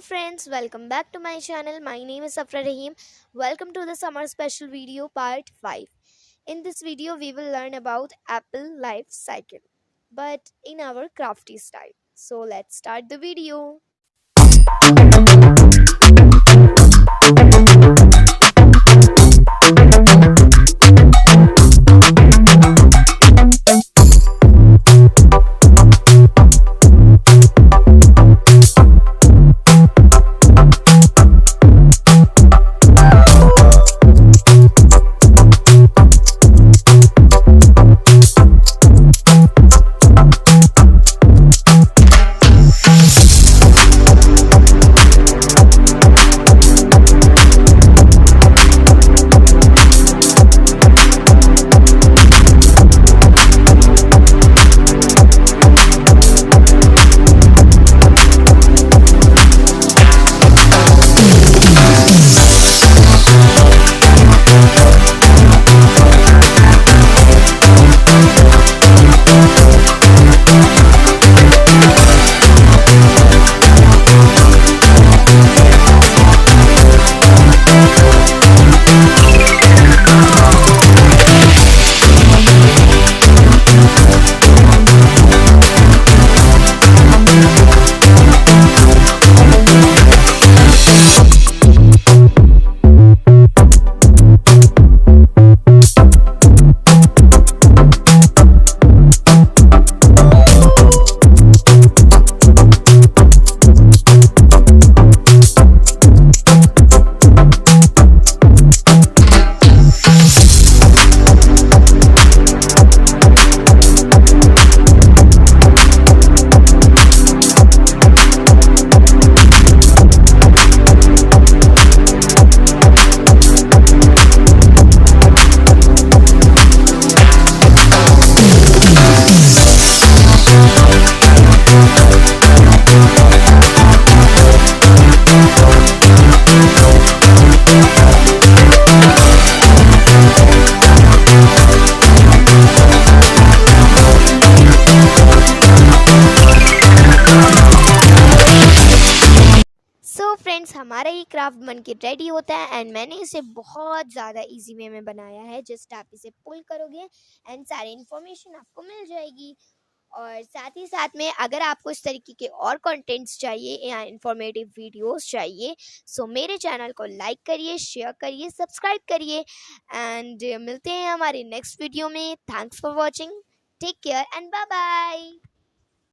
friends, welcome back to my channel. My name is Raheem. Welcome to the summer special video part 5. In this video we will learn about apple life cycle, but in our crafty style. So let's start the video. So friends, हमारा ये craft बन के ready होता है and मैंने इसे बहुत ज़्यादा इजी वे में बनाया है। जस्ट आप इसे पुल करोगे एंड सारी इन्फॉर्मेशन आपको मिल जाएगी। और साथ ही साथ में अगर आपको इस तरीके के और कंटेंट्स चाहिए या इंफॉर्मेटिव वीडियोस चाहिए, सो मेरे चैनल को लाइक करिए, शेयर करिए, सब्सक्राइब करिए एंड मिलते हैं हमारे नेक्स्ट वीडियो में। Thanks for watching, take care and bye bye.